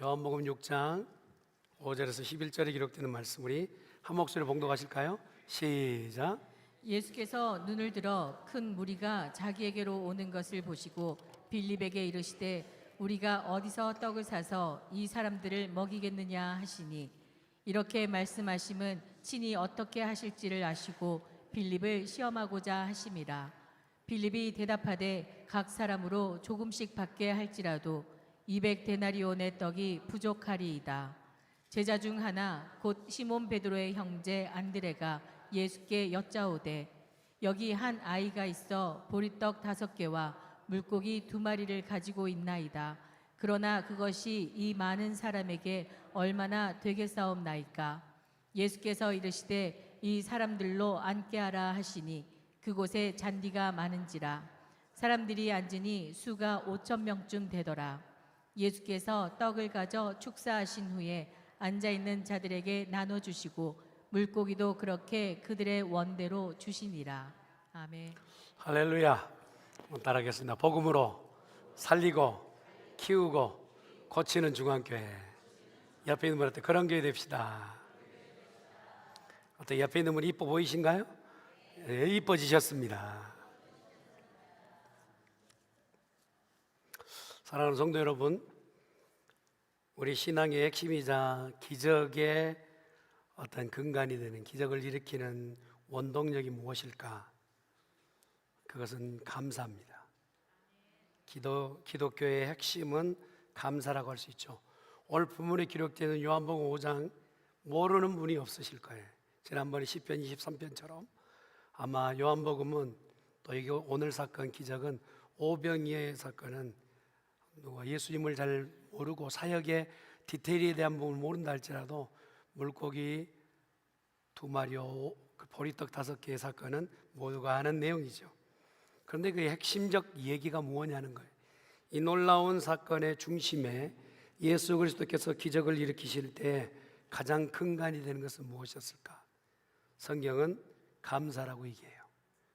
요한복음 6장 5절에서 11절에 기록되는 말씀 우리 한 목소리로 봉독하실까요? 시작. 예수께서 눈을 들어 큰 무리가 자기에게로 오는 것을 보시고 빌립에게 이르시되 우리가 어디서 떡을 사서 이 사람들을 먹이겠느냐 하시니, 이렇게 말씀하심은 친히 어떻게 하실지를 아시고 빌립을 시험하고자 하심이라. 빌립이 대답하되 각 사람으로 조금씩 받게 할지라도 200데나리온의 떡이 부족하리이다. 제자 중 하나 곧 시몬 베드로의 형제 안드레가 예수께 여짜오되 여기 한 아이가 있어 보리떡 5개와 물고기 2마리를 가지고 있나이다. 그러나 그것이 이 많은 사람에게 얼마나 되겠사옵나이까? 예수께서 이르시되 이 사람들로 앉게 하라 하시니 그곳에 잔디가 많은지라. 사람들이 앉으니 수가 5,000명쯤 되더라. 예수께서 떡을 가져 축사하신 후에 앉아있는 자들에게 나눠주시고 물고기도 그렇게 그들의 원대로 주시니라. 아멘. 할렐루야. 따라하겠습니다. 복음으로 살리고 키우고 고치는 중앙교회. 옆에 있는 분한테 그런 교회 됩시다. 어떻게 옆에 있는 분이 이뻐 보이신가요? 네, 이뻐지셨습니다. 사랑하는 성도 여러분, 우리 신앙의 핵심이자 기적의 어떤 근간이 되는, 기적을 일으키는 원동력이 무엇일까? 그것은 감사입니다. 기독교의 핵심은 감사라고 할 수 있죠. 오늘 본문에 기록되는 요한복음 5장 모르는 분이 없으실 거예요. 지난번에 시편 23편처럼 아마 요한복음은 또 이게 오늘 사건 기적은 오병이어의 사건은 누가 예수님을 잘 모르고 사역의 디테일에 대한 부분을 모른다 할지라도 물고기 2마리와 보리떡 5개의 사건은 모두가 아는 내용이죠. 그런데 그 핵심적 얘기가 무엇냐는 거예요. 이 놀라운 사건의 중심에 예수 그리스도께서 기적을 일으키실 때 가장 근간이 되는 것은 무엇이었을까? 성경은 감사라고 얘기해요.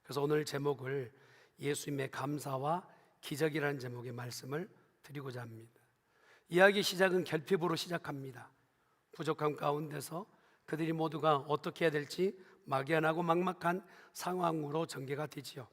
그래서 오늘 제목을 예수님의 감사와 기적이라는 제목의 말씀을 드리고자 합니다. 이야기 시작은 결핍으로 시작합니다. 부족함 가운데서 그들이 모두가 어떻게 해야 될지 막연하고 막막한 상황으로 전개가 되지요.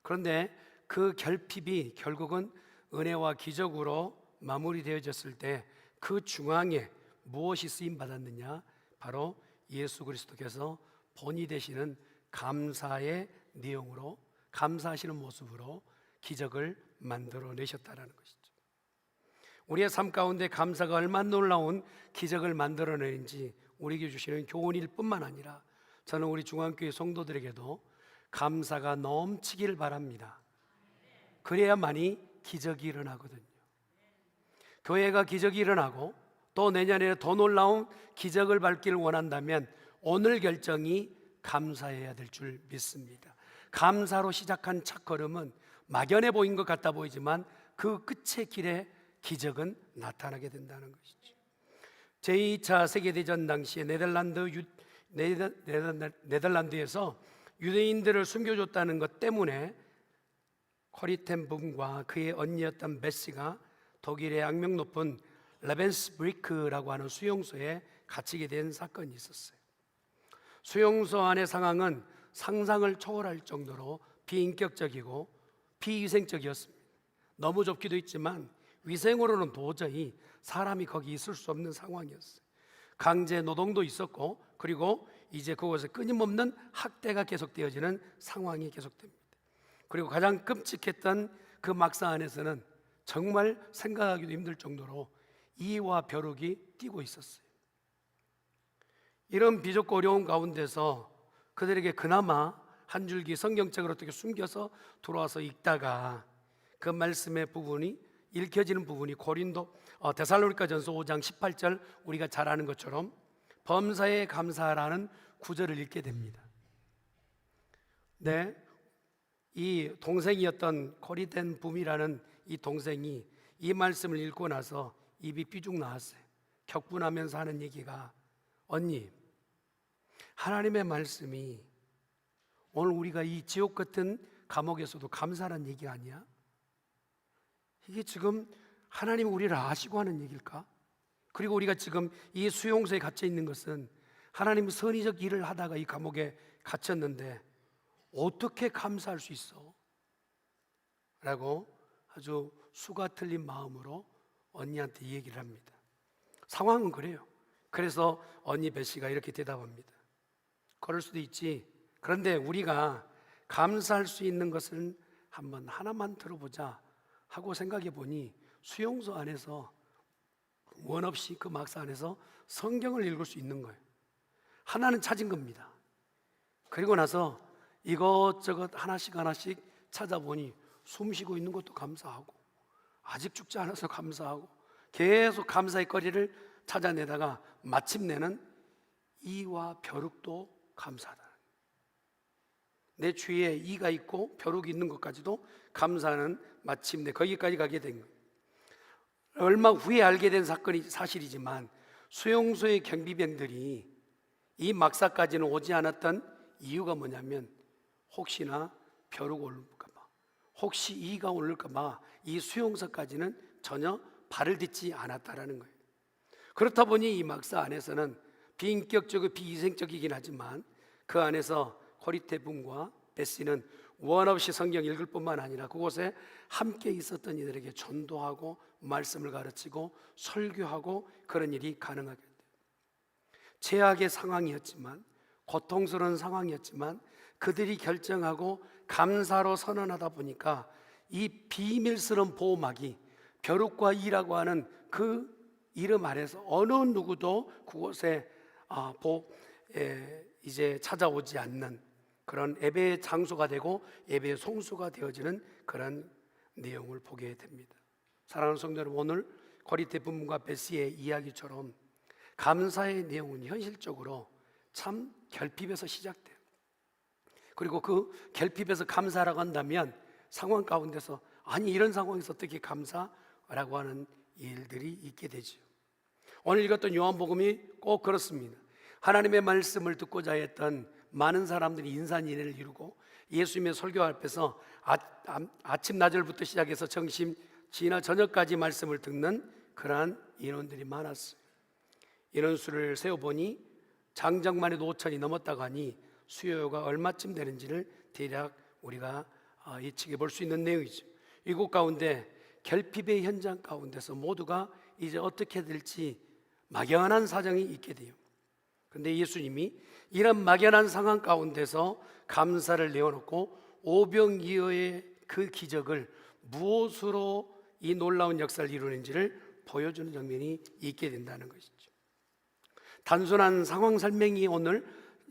그런데 그 결핍이 결국은 은혜와 기적으로 마무리되어졌을 때 그 중앙에 무엇이 쓰임받았느냐? 바로 예수 그리스도께서 본이 되시는 감사의 내용으로, 감사하시는 모습으로 기적을 만들어내셨다는 것이죠. 우리의 삶 가운데 감사가 얼마나 놀라운 기적을 만들어내는지 우리에게 주시는 교훈일 뿐만 아니라 저는 우리 중앙교회 성도들에게도 감사가 넘치길 바랍니다. 그래야만이 기적이 일어나거든요. 교회가 기적이 일어나고 또 내년에 더 놀라운 기적을 밟기를 원한다면 오늘 결정이 감사해야 될 줄 믿습니다. 감사로 시작한 첫걸음은 막연해 보인 것 같아 보이지만 그 끝의 길에 기적은 나타나게 된다는 것이죠. 제2차 세계대전 당시에 네덜란드에서 유대인들을 숨겨줬다는 것 때문에 코리텐붐과 그의 언니였던 베시가 독일의 악명 높은 레벤스브리크라고 하는 수용소에 갇히게 된 사건이 있었어요. 수용소 안의 상황은 상상을 초월할 정도로 비인격적이고 비위생적이었습니다. 너무 좁기도 했지만 위생으로는 도저히 사람이 거기 있을 수 없는 상황이었어요. 강제 노동도 있었고 그리고 이제 그곳에 끊임없는 학대가 계속되어지는 상황이 계속됩니다. 그리고 가장 끔찍했던 그 막사 안에서는 정말 생각하기도 힘들 정도로 이와 벼룩이 뛰고 있었어요. 이런 비좁고 어려운 가운데서 그들에게 그나마 한 줄기 성경책을 어떻게 숨겨서 들어와서 읽다가 그 말씀의 부분이 읽혀지는 부분이 데살로니가전서 5장 18절 우리가 잘 아는 것처럼 범사에 감사하라는 구절을 읽게 됩니다. 네, 이 동생이었던 코리텐붐이라는 이 동생이 이 말씀을 읽고 나서 입이 삐죽 나왔어요. 격분하면서 하는 얘기가, 언니, 하나님의 말씀이 오늘 우리가 이 지옥 같은 감옥에서도 감사라는 얘기 아니야? 이게 지금 하나님이 우리를 아시고 하는 얘기일까? 그리고 우리가 지금 이 수용소에 갇혀 있는 것은 하나님 선의적 일을 하다가 이 감옥에 갇혔는데 어떻게 감사할 수 있어? 라고 아주 수가 틀린 마음으로 언니한테 얘기를 합니다. 상황은 그래요. 그래서 언니 베시가 이렇게 대답합니다. 그럴 수도 있지. 그런데 우리가 감사할 수 있는 것은 한번 하나만 들어보자 하고 생각해 보니 수용소 안에서 원 없이 그 막사 안에서 성경을 읽을 수 있는 거예요. 하나는 찾은 겁니다. 그리고 나서 이것저것 하나씩 찾아보니 숨 쉬고 있는 것도 감사하고 아직 죽지 않아서 감사하고 계속 감사의 거리를 찾아내다가 마침내는 이와 벼룩도 감사하다. 내 주위에 이가 있고 벼룩이 있는 것까지도 감사하는 마침내 거기까지 가게 된 거예요. 얼마 후에 알게 된 사건이 사실이지만 수용소의 경비병들이 이 막사까지는 오지 않았던 이유가 뭐냐면 혹시나 벼룩 올까 봐, 혹시 이가 오를까 봐 이 수용소까지는 전혀 발을 딛지 않았다라는 거예요. 그렇다 보니 이 막사 안에서는 비인격적이고 비위생적이긴 하지만 그 안에서 코리테분과 베시는 원 없이 성경 읽을 뿐만 아니라 그곳에 함께 있었던 이들에게 전도하고 말씀을 가르치고 설교하고 그런 일이 가능하게 돼요. 최악의 상황이었지만, 고통스러운 상황이었지만 그들이 결정하고 감사로 선언하다 보니까 이 비밀스러운 보호막이 벼룩과 이라고 하는 그 이름 아래서 어느 누구도 그곳에 이제 찾아오지 않는 그런 예배의 장소가 되고 예배의 송수가 되어지는 그런 내용을 보게 됩니다. 사랑하는 성도 여러분, 오늘 고리대 부문과 베시의 이야기처럼 감사의 내용은 현실적으로 참 결핍에서 시작돼요. 그리고 그 결핍에서 감사라고 한다면 상황 가운데서 아니 이런 상황에서 어떻게 감사라고 하는 일들이 있게 되죠. 오늘 읽었던 요한복음이 꼭 그렇습니다. 하나님의 말씀을 듣고자 했던 많은 사람들이 인산인해를 이루고 예수님의 설교 앞에서 아침 나절부터 시작해서 점심 지나 저녁까지 말씀을 듣는 그러한 인원들이 많았어요. 인원수를 세어보니 장정만 해도 5천이 넘었다고 하니 수요가 얼마쯤 되는지를 대략 우리가 예측해 볼 수 있는 내용이죠. 이곳 가운데 결핍의 현장 가운데서 모두가 이제 어떻게 될지 막연한 사정이 있게 돼요. 그런데 예수님이 이런 막연한 상황 가운데서 감사를 내어놓고 오병이어의 그 기적을 무엇으로 이 놀라운 역사를 이루는지를 보여주는 장면이 있게 된다는 것이죠. 단순한 상황 설명이 오늘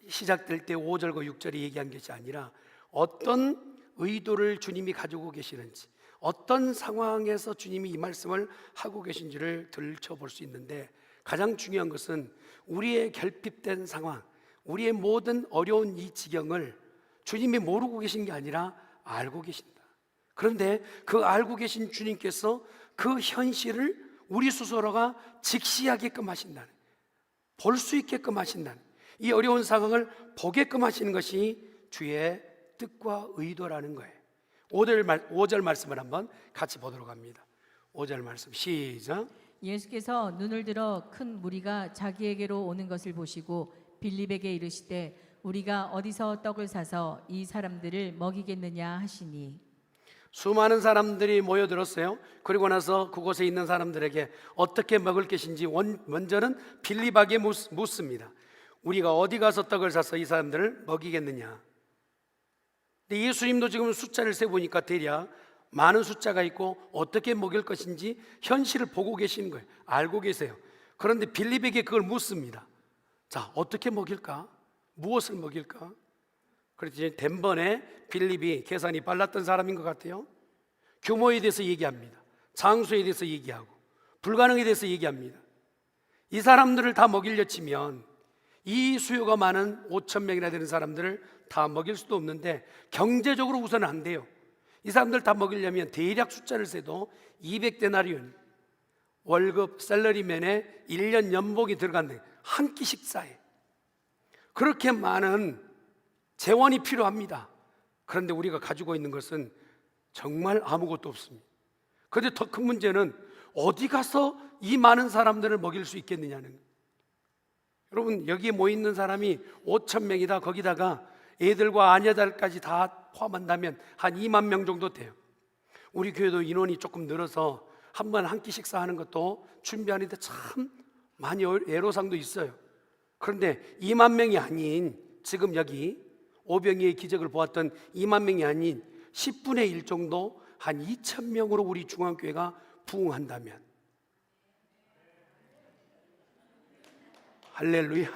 시작될 때 5절과 6절에 얘기한 것이 아니라 어떤 의도를 주님이 가지고 계시는지, 어떤 상황에서 주님이 이 말씀을 하고 계신지를 들춰볼 수 있는데, 가장 중요한 것은 우리의 결핍된 상황, 우리의 모든 어려운 이 지경을 주님이 모르고 계신 게 아니라 알고 계신다. 그런데 그 알고 계신 주님께서 그 현실을 우리 스스로가 직시하게끔 하신다는, 볼 수 있게끔 하신다는, 이 어려운 상황을 보게끔 하시는 것이 주의 뜻과 의도라는 거예요. 5절 말씀을 한번 같이 보도록 합니다. 5절 말씀 시작. 예수께서 눈을 들어 큰 무리가 자기에게로 오는 것을 보시고 빌립에게 이르시되 우리가 어디서 떡을 사서 이 사람들을 먹이겠느냐 하시니. 수많은 사람들이 모여들었어요. 그리고 나서 그곳에 있는 사람들에게 어떻게 먹을 것인지 먼저는 빌립에게 묻습니다. 우리가 어디 가서 떡을 사서 이 사람들을 먹이겠느냐. 근데 예수님도 지금 숫자를 세보니까 대략 많은 숫자가 있고 어떻게 먹일 것인지 현실을 보고 계시는 거예요. 알고 계세요. 그런데 빌립에게 그걸 묻습니다. 자, 어떻게 먹일까? 무엇을 먹일까? 그래서 단번에 빌립이 계산이 빨랐던 사람인 것 같아요. 규모에 대해서 얘기합니다. 장소에 대해서 얘기하고 불가능에 대해서 얘기합니다. 이 사람들을 다 먹이려 치면 이 수요가 많은 5천 명이나 되는 사람들을 다 먹일 수도 없는데 경제적으로 우선은 안 돼요. 이 사람들 다 먹이려면 대략 숫자를 세도 200데나리온 월급 셀러리맨의 1년 연봉이 들어간다. 한 끼 식사에 그렇게 많은 재원이 필요합니다. 그런데 우리가 가지고 있는 것은 정말 아무것도 없습니다. 그런데 더 큰 문제는 어디 가서 이 많은 사람들을 먹일 수 있겠느냐는 거예요. 여러분, 여기에 모여있는 사람이 5천 명이다. 거기다가 애들과 아녀들까지 다 포함한다면 한 2만 명 정도 돼요. 우리 교회도 인원이 조금 늘어서 한 번 한 끼 식사하는 것도 준비하는데 참 많이 애로사항도 있어요. 그런데 2만 명이 아닌, 지금 여기 오병이의 기적을 보았던 2만 명이 아닌 10분의 1 정도, 한 2천 명으로 우리 중앙교회가 부흥한다면, 할렐루야.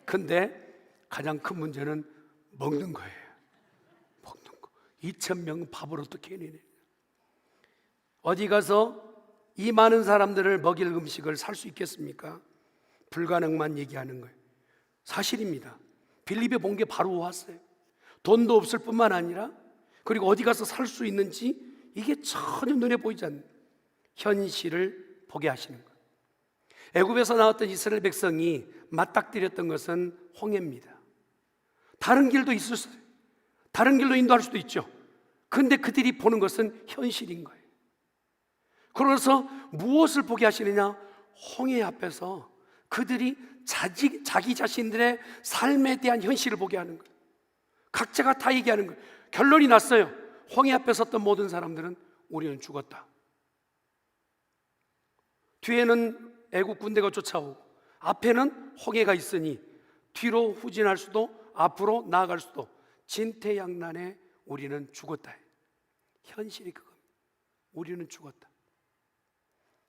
근데 가장 큰 문제는 먹는 거예요. 먹는 거. 2천 명은 밥을 어떻게 내냐. 어디 가서 이 많은 사람들을 먹일 음식을 살 수 있겠습니까? 불가능만 얘기하는 거예요. 사실입니다. 빌립에 본 게 바로 왔어요. 돈도 없을 뿐만 아니라, 그리고 어디 가서 살 수 있는지 이게 전혀 눈에 보이지 않는 현실을 보게 하시는 거예요. 애굽에서 나왔던 이스라엘 백성이 맞닥뜨렸던 것은 홍해입니다. 다른 길도 있었어요. 다른 길로 인도할 수도 있죠. 그런데 그들이 보는 것은 현실인 거예요. 그래서 무엇을 보게 하시느냐? 홍해 앞에서 그들이 자기 자신들의 삶에 대한 현실을 보게 하는 거예요. 각자가 다 얘기하는 거예요. 결론이 났어요. 홍해 앞에 섰던 모든 사람들은 우리는 죽었다. 뒤에는 애국 군대가 쫓아오고 앞에는 홍해가 있으니 뒤로 후진할 수도 앞으로 나아갈 수도 진퇴양난에 우리는 죽었다. 현실이 그겁니다. 우리는 죽었다.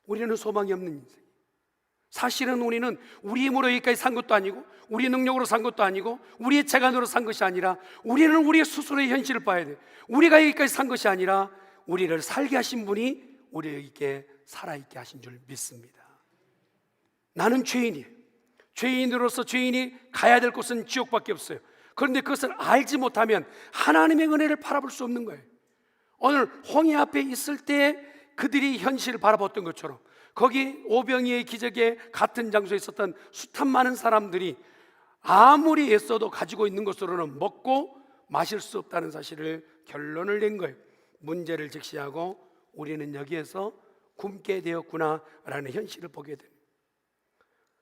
우리는 소망이 없는 인생. 사실은 우리는 우리 힘으로 여기까지 산 것도 아니고 우리 능력으로 산 것도 아니고 우리의 재간으로 산 것이 아니라 우리는 우리의 스스로의 현실을 봐야 돼요. 우리가 여기까지 산 것이 아니라 우리를 살게 하신 분이 우리 여기에 살아있게 하신 줄 믿습니다. 나는 죄인이에요. 죄인으로서 죄인이 가야 될 곳은 지옥밖에 없어요. 그런데 그것을 알지 못하면 하나님의 은혜를 바라볼 수 없는 거예요. 오늘 홍해 앞에 있을 때 그들이 현실을 바라봤던 것처럼 거기 오병이의 기적에 같은 장소에 있었던 숱한 많은 사람들이 아무리 애써도 가지고 있는 것으로는 먹고 마실 수 없다는 사실을 결론을 낸 거예요. 문제를 직시하고 우리는 여기에서 굶게 되었구나라는 현실을 보게 됩니다.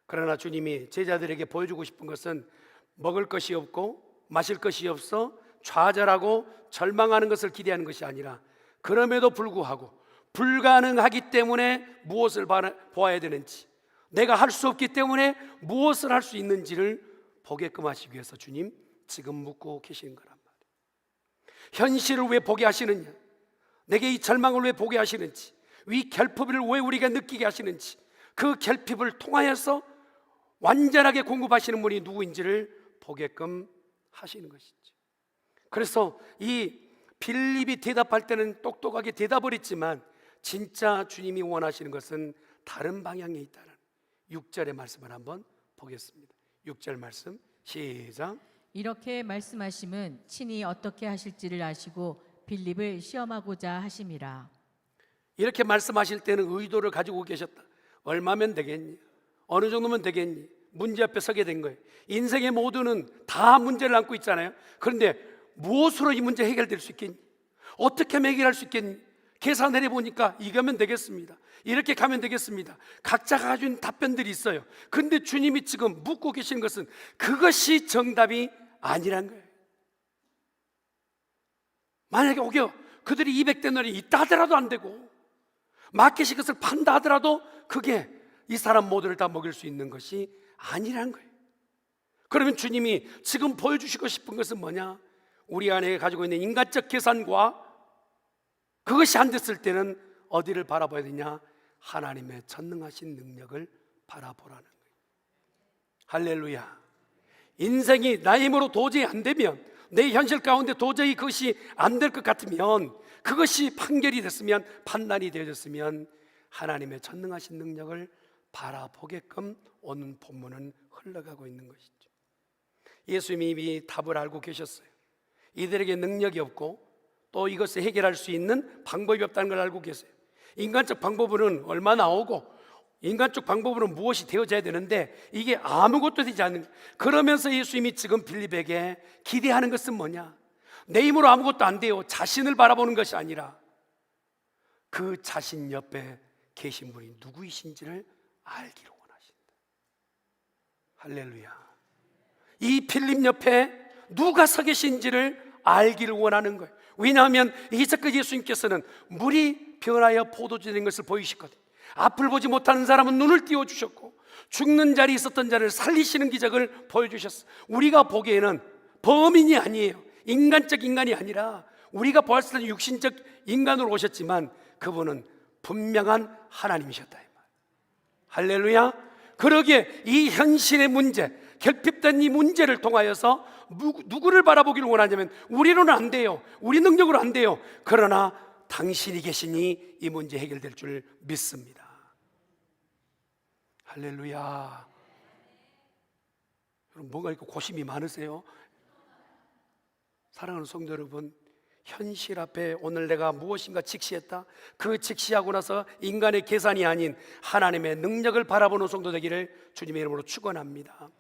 그러나 주님이 제자들에게 보여주고 싶은 것은 먹을 것이 없고 마실 것이 없어 좌절하고 절망하는 것을 기대하는 것이 아니라, 그럼에도 불구하고 불가능하기 때문에 무엇을 보아야 되는지, 내가 할 수 없기 때문에 무엇을 할 수 있는지를 보게끔 하시기 위해서 주님 지금 묻고 계시는 거란 말이에요. 현실을 왜 보게 하시느냐, 내게 이 절망을 왜 보게 하시는지, 이 결핍을 왜 우리가 느끼게 하시는지, 그 결핍을 통하여서 완전하게 공급하시는 분이 누구인지를 보게끔 하시는 것이죠. 그래서 이 빌립이 대답할 때는 똑똑하게 대답을 했지만 진짜 주님이 원하시는 것은 다른 방향에 있다는 6절의 말씀을 한번 보겠습니다. 6절 말씀 시작. 이렇게 말씀하심은 친히 어떻게 하실지를 아시고 빌립을 시험하고자 하심이라. 이렇게 말씀하실 때는 의도를 가지고 계셨다. 얼마면 되겠니? 어느 정도면 되겠니? 문제 앞에 서게 된 거예요. 인생의 모두는 다 문제를 안고 있잖아요. 그런데 무엇으로 이 문제 해결될 수 있겠니? 어떻게 하면 해결할 수 있겠니? 계산을 해보니까 이거면 되겠습니다. 이렇게 가면 되겠습니다. 각자가 가지고 있는 답변들이 있어요. 그런데 주님이 지금 묻고 계신 것은 그것이 정답이 아니란 거예요. 만약에 오겨 그들이 200데나리 있다 하더라도 안 되고 마켓이 그것을 판다 하더라도 그게 이 사람 모두를 다 먹일 수 있는 것이 아니란 거예요. 그러면 주님이 지금 보여주시고 싶은 것은 뭐냐? 우리 안에 가지고 있는 인간적 계산과 그것이 안 됐을 때는 어디를 바라봐야 되냐? 하나님의 전능하신 능력을 바라보라는 거예요. 할렐루야. 인생이 나의 힘으로 도저히 안 되면, 내 현실 가운데 도저히 그것이 안 될 것 같으면, 그것이 판결이 됐으면, 판단이 되어졌으면 하나님의 전능하신 능력을 바라보게끔 오는 본문은 흘러가고 있는 것이죠. 예수님이 이미 답을 알고 계셨어요. 이들에게 능력이 없고 또 이것을 해결할 수 있는 방법이 없다는 걸 알고 계세요. 인간적 방법으로는 얼마 나오고 인간적 방법으로는 무엇이 되어져야 되는데 이게 아무것도 되지 않는 거예요. 그러면서 예수님이 지금 빌립에게 기대하는 것은 뭐냐? 내 힘으로 아무것도 안 돼요. 자신을 바라보는 것이 아니라 그 자신 옆에 계신 분이 누구이신지를 알기를 원하신다. 할렐루야. 이 필립 옆에 누가 서 계신지를 알기를 원하는 거예요. 왜냐하면 이제껏 예수님께서는 물이 변하여 포도주 된 것을 보이시거든요. 앞을 보지 못하는 사람은 눈을 띄워주셨고, 죽는 자리에 있었던 자를 살리시는 기적을 보여주셨어요. 우리가 보기에는 범인이 아니에요. 인간적 인간이 아니라 우리가 보았을 때 육신적 인간으로 오셨지만 그분은 분명한 하나님이셨다, 이 말. 할렐루야. 그러기에 이 현실의 문제, 결핍된 이 문제를 통하여서 누구를 바라보기를 원하냐면 우리로는 안 돼요. 우리 능력으로 안 돼요. 그러나 당신이 계시니 이 문제 해결될 줄 믿습니다. 할렐루야. 여러분, 뭔가 이렇게 고심이 많으세요? 사랑하는 성도 여러분, 현실 앞에 오늘 내가 무엇인가 직시했다. 그 직시하고 나서 인간의 계산이 아닌 하나님의 능력을 바라보는 성도 되기를 주님의 이름으로 축원합니다.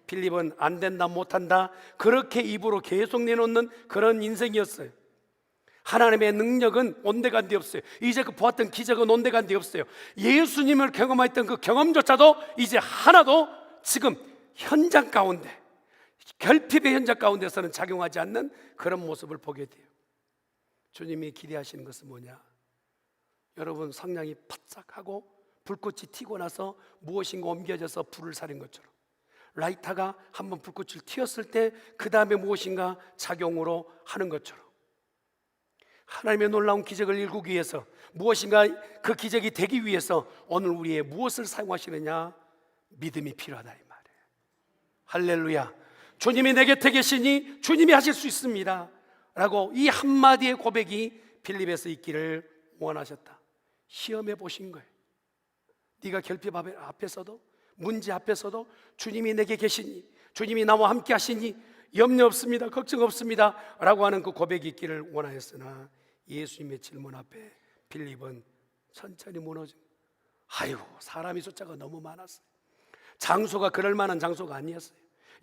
필립은 안 된다, 못한다 그렇게 입으로 계속 내놓는 그런 인생이었어요. 하나님의 능력은 온데간데 없어요. 이제 그 보았던 기적은 온데간데 없어요. 예수님을 경험했던 그 경험조차도 이제 하나도 지금 현장 가운데, 결핍의 현장 가운데서는 작용하지 않는 그런 모습을 보게 돼요. 주님이 기대하시는 것은 뭐냐? 여러분, 성냥이 바짝하고 불꽃이 튀고 나서 무엇인가 옮겨져서 불을 사린 것처럼, 라이터가 한번 불꽃을 튀었을 때 그 다음에 무엇인가 작용으로 하는 것처럼, 하나님의 놀라운 기적을 일구기 위해서, 무엇인가 그 기적이 되기 위해서 오늘 우리의 무엇을 사용하시느냐? 믿음이 필요하다, 이 말이에요. 할렐루야. 주님이 내 곁에 계시니 주님이 하실 수 있습니다 라고 이 한마디의 고백이 필립에서 있기를 원하셨다. 시험해 보신 거예요. 네가 결핍 앞에서도, 문제 앞에서도 주님이 내게 계시니, 주님이 나와 함께 하시니 염려 없습니다, 걱정 없습니다 라고 하는 그 고백이 있기를 원하였으나 예수님의 질문 앞에 필립은 천천히 무너진, 아이고, 사람이 숫자가 너무 많았어요. 장소가 그럴 만한 장소가 아니었어요.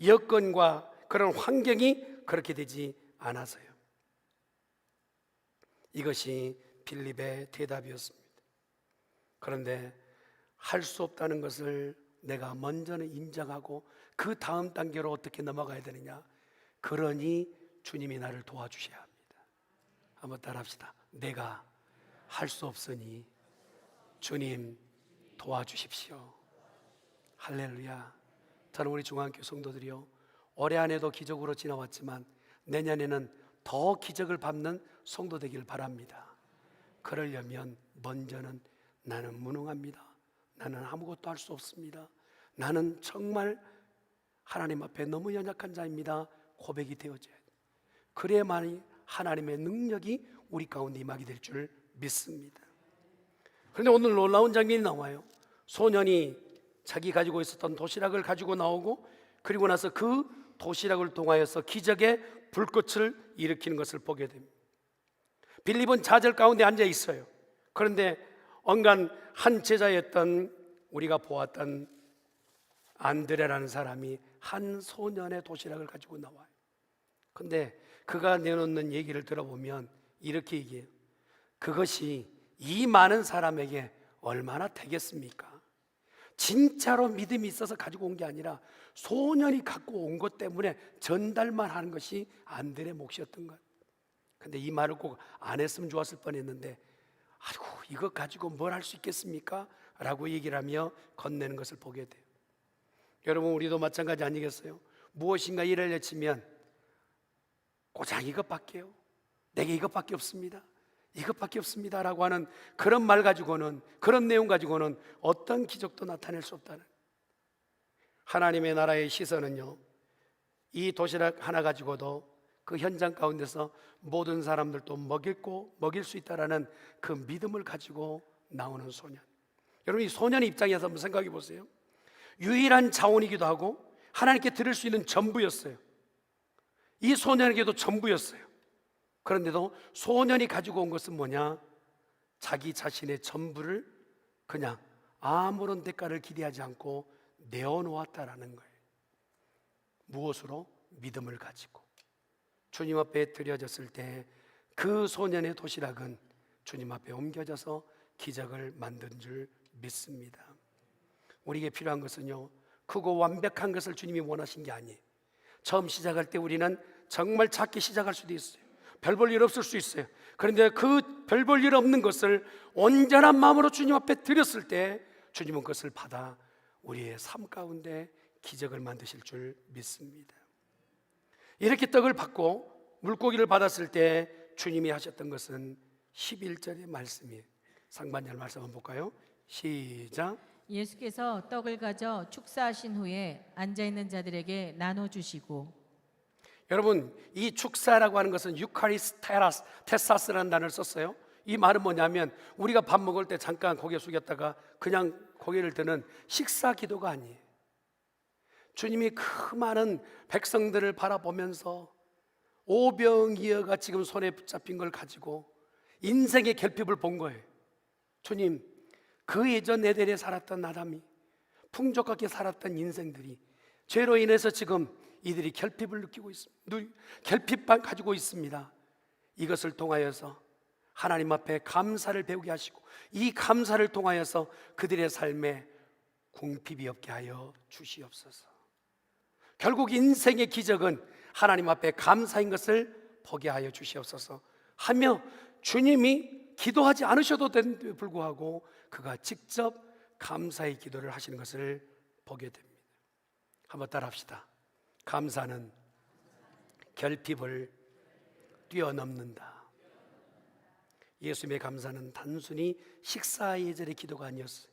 여건과 그런 환경이 그렇게 되지 않아서요. 이것이 필립의 대답이었습니다. 그런데 할 수 없다는 것을 내가 먼저는 인정하고 그 다음 단계로 어떻게 넘어가야 되느냐? 그러니 주님이 나를 도와주셔야 합니다. 한번 따라합시다. 내가 할 수 없으니 주님 도와주십시오. 할렐루야. 저는 우리 중앙교회 성도들이요, 올해 안에도 기적으로 지나왔지만 내년에는 더 기적을 밟는 성도 되기를 바랍니다. 그러려면 먼저는 나는 무능합니다, 나는 아무것도 할 수 없습니다, 나는 정말 하나님 앞에 너무 연약한 자입니다 고백이 되어져야 돼요. 그래야만이 하나님의 능력이 우리 가운데 임하게 될 줄 믿습니다. 그런데 오늘 놀라운 장면이 나와요. 소년이 자기 가지고 있었던 도시락을 가지고 나오고, 그리고 나서 그 도시락을 통하여서 기적의 불꽃을 일으키는 것을 보게 됩니다. 빌립은 좌절 가운데 앉아 있어요. 그런데 언간 한 제자였던, 우리가 보았던 안드레라는 사람이 한 소년의 도시락을 가지고 나와요. 근데 그가 내놓는 얘기를 들어보면 이렇게 얘기해요. 그것이 이 많은 사람에게 얼마나 되겠습니까? 진짜로 믿음이 있어서 가지고 온 게 아니라 소년이 갖고 온 것 때문에 전달만 하는 것이 안드레의 몫이었던 것. 근데 이 말을 꼭 안 했으면 좋았을 뻔했는데, 아이고, 이거 가지고 뭘 할 수 있겠습니까? 라고 얘기를 하며 건네는 것을 보게 돼요. 여러분, 우리도 마찬가지 아니겠어요? 무엇인가 일을 내치면 고작 이것밖에요, 내게 이것밖에 없습니다, 이것밖에 없습니다 라고 하는 그런 말 가지고는, 그런 내용 가지고는 어떤 기적도 나타낼 수 없다는, 하나님의 나라의 시선은요, 이 도시락 하나 가지고도 그 현장 가운데서 모든 사람들도 먹일 수 있다라는 그 믿음을 가지고 나오는 소년. 여러분, 이 소년의 입장에서 한번 생각해 보세요. 유일한 자원이기도 하고 하나님께 드릴 수 있는 전부였어요. 이 소년에게도 전부였어요. 그런데도 소년이 가지고 온 것은 뭐냐? 자기 자신의 전부를 그냥 아무런 대가를 기대하지 않고 내어놓았다라는 거예요. 무엇으로? 믿음을 가지고. 주님 앞에 드려졌을 때 그 소년의 도시락은 주님 앞에 옮겨져서 기적을 만든 줄 믿습니다. 우리에게 필요한 것은요, 크고 완벽한 것을 주님이 원하신 게 아니에요. 처음 시작할 때 우리는 정말 작게 시작할 수도 있어요. 별 볼 일 없을 수 있어요. 그런데 그 별 볼 일 없는 것을 온전한 마음으로 주님 앞에 드렸을 때 주님은 그것을 받아 우리의 삶 가운데 기적을 만드실 줄 믿습니다. 이렇게 떡을 받고 물고기를 받았을 때 주님이 하셨던 것은 11절의 말씀이에요. 상반절 말씀 한번 볼까요? 시작. 예수께서 떡을 가져 축사하신 후에 앉아있는 자들에게 나눠주시고. 여러분, 이 축사라고 하는 것은 유카리스테사스라는 단어를 썼어요. 이 말은 뭐냐면 우리가 밥 먹을 때 잠깐 고개 숙였다가 그냥 고개를 드는 식사 기도가 아니에요. 주님이 그 많은 백성들을 바라보면서 오병이어가 지금 손에 붙잡힌 걸 가지고 인생의 결핍을 본 거예요. 주님, 그 예전 에덴에 살았던 아담이, 풍족하게 살았던 인생들이 죄로 인해서 지금 이들이 결핍을 느끼고 있습니다. 결핍만 가지고 있습니다. 이것을 통하여서 하나님 앞에 감사를 배우게 하시고 이 감사를 통하여서 그들의 삶에 궁핍이 없게 하여 주시옵소서. 결국 인생의 기적은 하나님 앞에 감사인 것을 보게 하여 주시옵소서 하며 주님이 기도하지 않으셔도 되는데 불구하고 그가 직접 감사의 기도를 하시는 것을 보게 됩니다. 한번 따라합시다. 감사는 결핍을 뛰어넘는다. 예수님의 감사는 단순히 식사 예절의 기도가 아니었어요.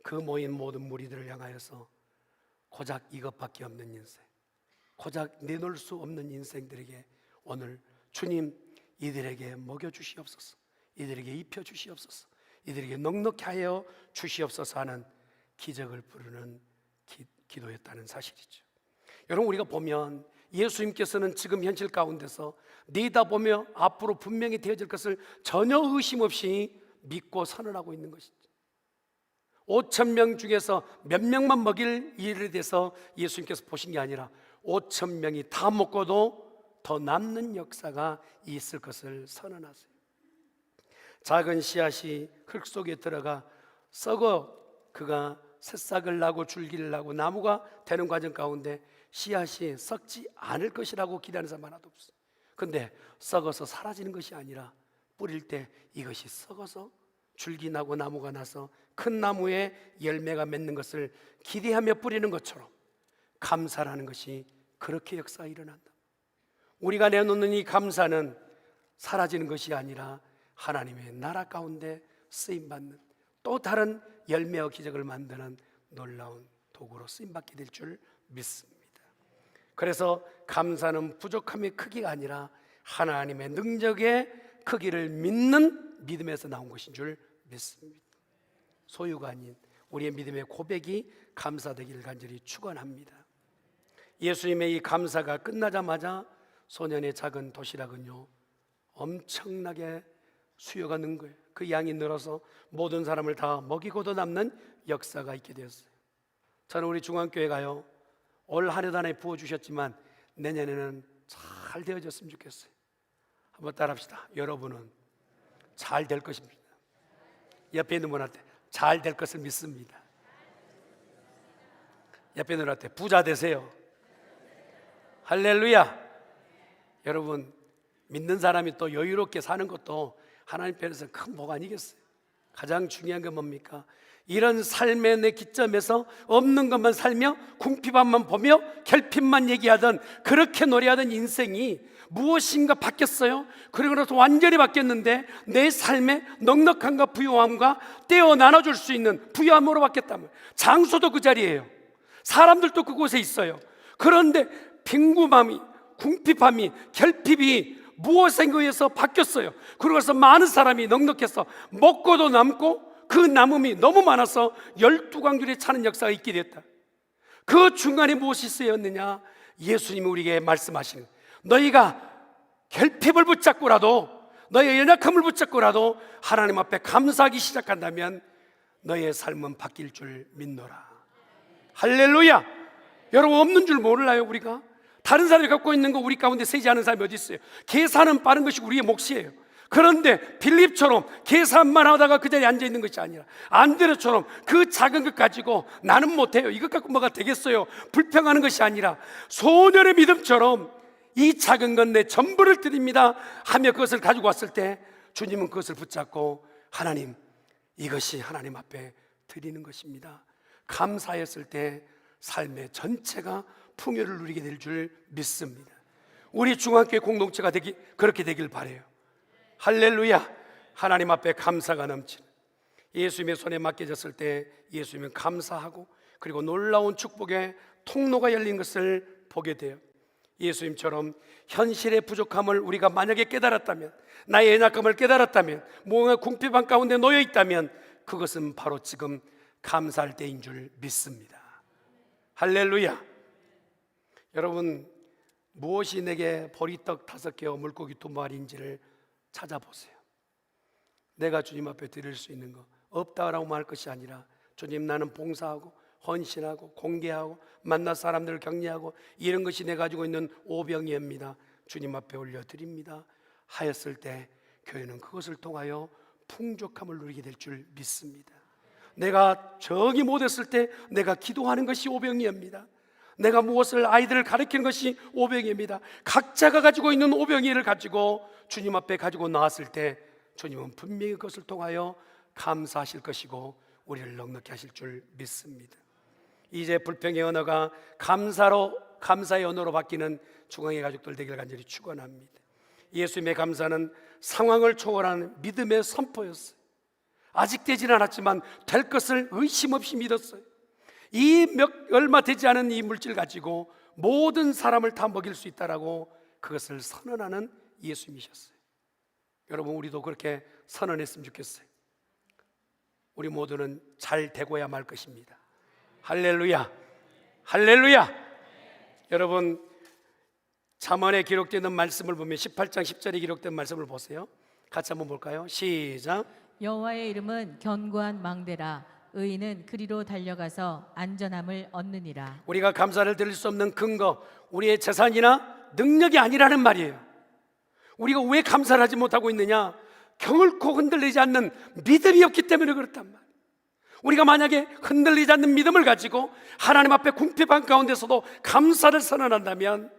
그 모인 모든 무리들을 향하여서 고작 이것밖에 없는 인생, 고작 내놓을 수 없는 인생들에게 오늘 주님 이들에게 먹여주시옵소서, 이들에게 입혀주시옵소서, 이들에게 넉넉히 하여 주시옵소서 하는 기적을 부르는 기도였다는 사실이죠. 여러분, 우리가 보면 예수님께서는 지금 현실 가운데서 내다보며 앞으로 분명히 되어질 것을 전혀 의심 없이 믿고 선언하고 있는 것이죠. 5,000명 중에서 몇 명만 먹일 일에 대해서 예수님께서 보신 게 아니라 5,000명이 다 먹고도 더 남는 역사가 있을 것을 선언하세요. 작은 씨앗이 흙 속에 들어가 썩어 그가 새싹을 나고 줄기를 나고 나무가 되는 과정 가운데 씨앗이 썩지 않을 것이라고 기대하는 사람 하나도 없어요. 그런데 썩어서 사라지는 것이 아니라 뿌릴 때 이것이 썩어서 줄기 나고 나무가 나서 큰 나무에 열매가 맺는 것을 기대하며 뿌리는 것처럼 감사라는 것이 그렇게 역사가 일어난다. 우리가 내놓는 이 감사는 사라지는 것이 아니라 하나님의 나라 가운데 쓰임받는 또 다른 열매와 기적을 만드는 놀라운 도구로 쓰임받게 될 줄 믿습니다. 그래서 감사는 부족함의 크기가 아니라 하나님의 능력의 크기를 믿는 믿음에서 나온 것인 줄 믿습니다. 소유가 아닌 우리의 믿음의 고백이 감사되기를 간절히 축원합니다. 예수님의 이 감사가 끝나자마자 소년의 작은 도시락은요 엄청나게 수요가 는 거예요. 그 양이 늘어서 모든 사람을 다 먹이고도 남는 역사가 있게 되었어요. 저는 우리 중앙교회 가요 올 한 해 안에 부어주셨지만 내년에는 잘 되어졌으면 좋겠어요. 한번 따라합시다. 여러분은 잘 될 것입니다. 옆에 있는 분한테 잘 될 것을 믿습니다. 옆에 있는 분한테 부자 되세요. 할렐루야. 여러분, 믿는 사람이 또 여유롭게 사는 것도 하나님 편에서 큰 복 아니겠어요? 가장 중요한 건 뭡니까? 이런 삶의 내 기점에서 없는 것만 살며 궁핍함만 보며 결핍만 얘기하던 그렇게 노래하던 인생이 무엇인가 바뀌었어요. 그리고 나서 완전히 바뀌었는데 내 삶의 넉넉함과 부유함과 떼어 나눠줄 수 있는 부유함으로 바뀌었다면 장소도 그 자리예요. 사람들도 그곳에 있어요. 그런데 빈궁함이, 궁핍함이, 결핍이 무엇에 의해서 바뀌었어요. 그러고서 많은 사람이 넉넉해서 먹고도 남고 그 남음이 너무 많아서 12광줄에 차는 역사가 있게 됐다. 그 중간에 무엇이 쓰였느냐? 예수님이 우리에게 말씀하시는, 너희가 결핍을 붙잡고라도, 너희의 연약함을 붙잡고라도 하나님 앞에 감사하기 시작한다면 너희의 삶은 바뀔 줄 믿노라. 할렐루야. 여러분, 없는 줄 몰라요. 우리가 다른 사람이 갖고 있는 거 우리 가운데 세지 않은 사람이 어디 있어요? 계산은 빠른 것이 우리의 몫이에요. 그런데 빌립처럼 계산만 하다가 그 자리에 앉아 있는 것이 아니라 안드레처럼 그 작은 것 가지고 나는 못해요, 이것 갖고 뭐가 되겠어요, 불평하는 것이 아니라 소년의 믿음처럼 이 작은 건 내 전부를 드립니다 하며 그것을 가지고 왔을 때 주님은 그것을 붙잡고 하나님, 이것이 하나님 앞에 드리는 것입니다. 감사했을 때 삶의 전체가 풍요를 누리게 될 줄 믿습니다. 우리 중앙교회 공동체가 그렇게 되길 바라요. 할렐루야. 하나님 앞에 감사가 넘치는, 예수님의 손에 맡겨졌을 때 예수님은 감사하고 그리고 놀라운 축복의 통로가 열린 것을 보게 돼요. 예수님처럼 현실의 부족함을 우리가 만약에 깨달았다면, 나의 연약함을 깨달았다면, 무언가 궁핍한 가운데 놓여 있다면 그것은 바로 지금 감사할 때인 줄 믿습니다. 할렐루야. 여러분, 무엇이 내게 보리떡 5개와 물고기 2마리인지를 찾아보세요. 내가 주님 앞에 드릴 수 있는 거 없다라고 말할 것이 아니라, 주님, 나는 봉사하고 헌신하고 공개하고 만난 사람들을 격려하고 이런 것이 내 가지고 있는 오병이입니다, 주님 앞에 올려드립니다 하였을 때 교회는 그것을 통하여 풍족함을 누리게 될 줄 믿습니다. 내가 정이 못했을 때 내가 기도하는 것이 오병이입니다. 내가 무엇을 아이들을 가르치는 것이 오병이입니다. 각자가 가지고 있는 오병이를 가지고 주님 앞에 가지고 나왔을 때 주님은 분명히 그것을 통하여 감사하실 것이고 우리를 넉넉히 하실 줄 믿습니다. 이제 불평의 언어가 감사의 언어로 바뀌는 중앙의 가족들 되길 간절히 축원합니다. 예수님의 감사는 상황을 초월하는 믿음의 선포였어요. 아직 되지는 않았지만 될 것을 의심 없이 믿었어요. 얼마 되지 않은 이 물질 가지고 모든 사람을 다 먹일 수 있다라고 그것을 선언하는 예수님이셨어요. 여러분, 우리도 그렇게 선언했으면 좋겠어요. 우리 모두는 잘 되고야 말 것입니다. 할렐루야, 할렐루야. 여러분, 잠언에 기록되는 말씀을 보면 18장 10절에 기록된 말씀을 보세요. 같이 한번 볼까요? 시작. 여호와의 이름은 견고한 망대라. 의인은 그리로 달려가서 안전함을 얻느니라. 우리가 감사를 드릴 수 없는 근거, 우리의 재산이나 능력이 아니라는 말이에요. 우리가 왜 감사를 하지 못하고 있느냐? 결코 흔들리지 않는 믿음이 없기 때문에 그렇단 말이에요. 우리가 만약에 흔들리지 않는 믿음을 가지고 하나님 앞에 궁핍한 가운데서도 감사를 선언한다면,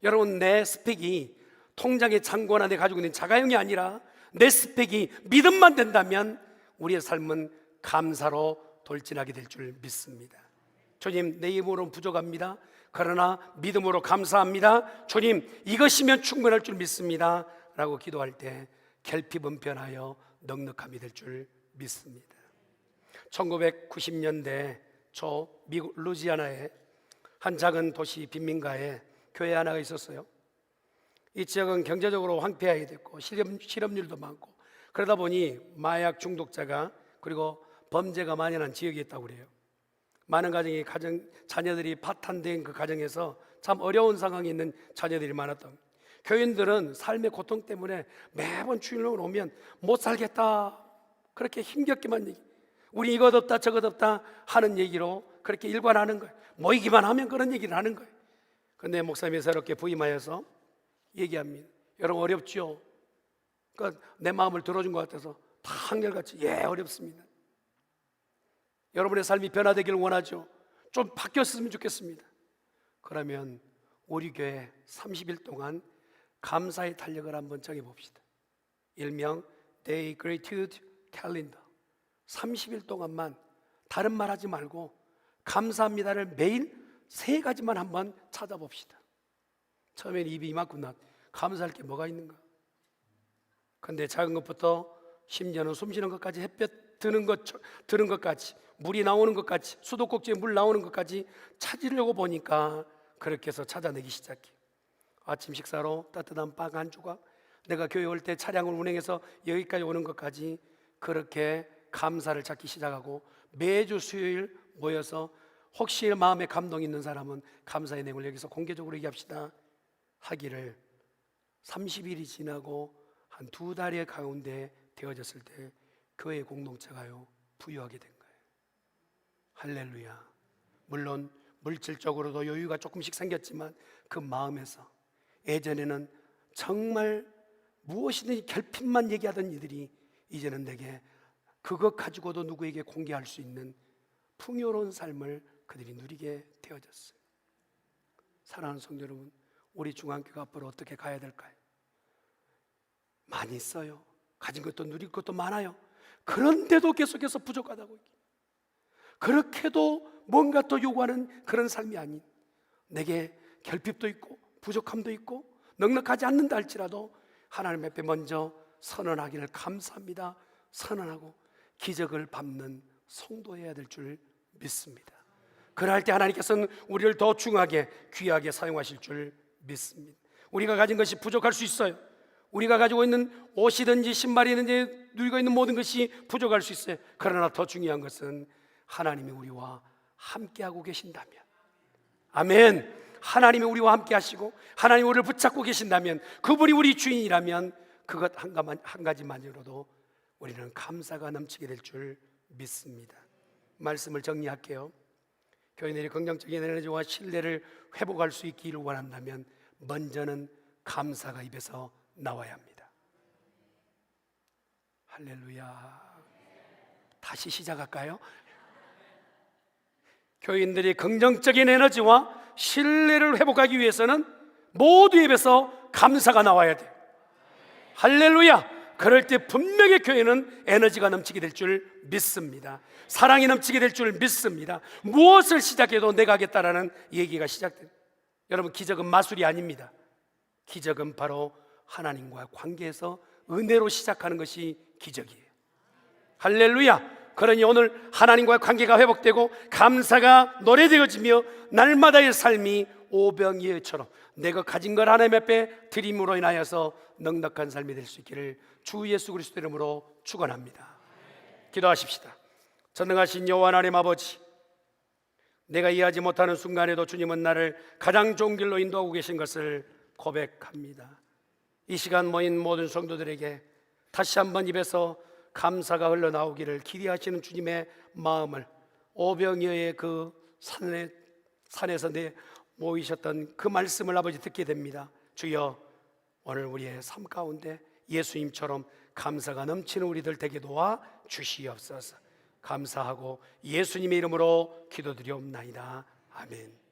여러분, 내 스펙이 통장의 잔고나 내 가지고 있는 자가용이 아니라 내 스펙이 믿음만 된다면 우리의 삶은 감사로 돌진하게 될 줄 믿습니다. 주님, 내 힘으로는 부족합니다. 그러나 믿음으로 감사합니다. 주님, 이것이면 충분할 줄 믿습니다 라고 기도할 때 결핍은 변하여 넉넉함이 될 줄 믿습니다. 1990년대 초 미국 루지아나의 한 작은 도시 빈민가에 교회 하나가 있었어요. 이 지역은 경제적으로 황폐하게 됐고 실업률도 많고, 그러다 보니 마약 중독자가 그리고 범죄가 만연한 지역이었다고 그래요. 많은 가정이 자녀들이 파탄된 그 가정에서 참 어려운 상황에 있는 자녀들이 많았던, 교인들은 삶의 고통 때문에 매번 주일로 오면 못 살겠다, 그렇게 힘겹게만 얘기, 우리 이것 없다 저것 없다 하는 얘기로 그렇게 일관하는 거예요. 모이기만 하면 그런 얘기를 하는 거예요. 그런데 목사님이 새롭게 부임하여서 얘기합니다. 여러분, 어렵죠? 그러니까 내 마음을 들어준 것 같아서 다 한결같이 어렵습니다. 여러분의 삶이 변화되기를 원하죠? 좀 바뀌었으면 좋겠습니다. 그러면 우리 교회 30일 동안 감사의 달력을 한번 정해봅시다. 일명 Day Gratitude Calendar. 30일 동안만 다른 말 하지 말고 감사합니다를 매일 3가지만 한번 찾아봅시다. 처음엔 입이 이만큼 감사할 게 뭐가 있는가? 근데 작은 것부터 심지어는 숨쉬는 것까지, 햇볕 드는 것까지, 물이 나오는 것까지, 수도꼭지에 물 나오는 것까지 찾으려고 보니까 그렇게 해서 찾아내기 시작해. 아침 식사로 따뜻한 빵 한 조각, 내가 교회 올 때 차량을 운행해서 여기까지 오는 것까지 그렇게 감사를 찾기 시작하고, 매주 수요일 모여서 혹시 마음에 감동이 있는 사람은 감사의 내용을 여기서 공개적으로 얘기합시다 하기를 30일이 지나고 한 2달의 가운데 되어졌을 때 교회 공동체가요 부유하게 된 거예요. 할렐루야. 물론 물질적으로도 여유가 조금씩 생겼지만 그 마음에서 예전에는 정말 무엇이든지 결핍만 얘기하던 이들이 이제는 내게 그것 가지고도 누구에게 공개할 수 있는 풍요로운 삶을 그들이 누리게 되어졌어요. 사랑하는 성도 여러분, 우리 중앙교회 앞으로 어떻게 가야 될까요? 많이 있어요. 가진 것도 누릴 것도 많아요. 그런데도 계속해서 부족하다고, 그렇게도 뭔가 또 요구하는 그런 삶이 아닌, 내게 결핍도 있고 부족함도 있고 넉넉하지 않는다 할지라도 하나님 앞에 먼저 선언하기를 감사합니다 선언하고 기적을 밟는 성도해야 될 줄 믿습니다. 그럴 때 하나님께서는 우리를 더 중하게 귀하게 사용하실 줄 믿습니다. 우리가 가진 것이 부족할 수 있어요. 우리가 가지고 있는 옷이든지 신발이든지 누리고 있는 모든 것이 부족할 수 있어요. 그러나 더 중요한 것은 하나님이 우리와 함께하고 계신다면, 아멘. 하나님이 우리와 함께 하시고 하나님이 우리를 붙잡고 계신다면, 그분이 우리 주인이라면 그것 한 가지만으로도 우리는 감사가 넘치게 될 줄 믿습니다. 말씀을 정리할게요. 교인들이 긍정적인 에너지와 신뢰를 회복할 수 있기를 원한다면 먼저는 감사가 입에서 나와야 합니다. 할렐루야. 다시 시작할까요? 교인들이 긍정적인 에너지와 신뢰를 회복하기 위해서는 모두 입에서 감사가 나와야 돼요. 할렐루야. 그럴 때 분명히 교회는 에너지가 넘치게 될 줄 믿습니다. 사랑이 넘치게 될 줄 믿습니다. 무엇을 시작해도 내가 하겠다라는 얘기가 시작돼요. 여러분, 기적은 마술이 아닙니다. 기적은 바로 하나님과 관계에서 은혜로 시작하는 것이 기적이에요. 할렐루야. 그러니 오늘 하나님과의 관계가 회복되고 감사가 노래되어지며 날마다의 삶이 오병이어처럼 내가 가진 걸 하나님 앞에 드림으로 인하여서 넉넉한 삶이 될 수 있기를 주 예수 그리스도 이름으로 축원합니다. 기도하십시다. 전능하신 여호와 하나님 아버지, 내가 이해하지 못하는 순간에도 주님은 나를 가장 좋은 길로 인도하고 계신 것을 고백합니다. 이 시간 모인 모든 성도들에게 다시 한번 입에서 감사가 흘러나오기를 기대하시는 주님의 마음을, 오병이어의 그 산에서 모이셨던 그 말씀을 아버지 듣게 됩니다. 주여, 오늘 우리의 삶 가운데 예수님처럼 감사가 넘치는 우리들 되게 도와 주시옵소서. 감사하고 예수님의 이름으로 기도드리옵나이다. 아멘.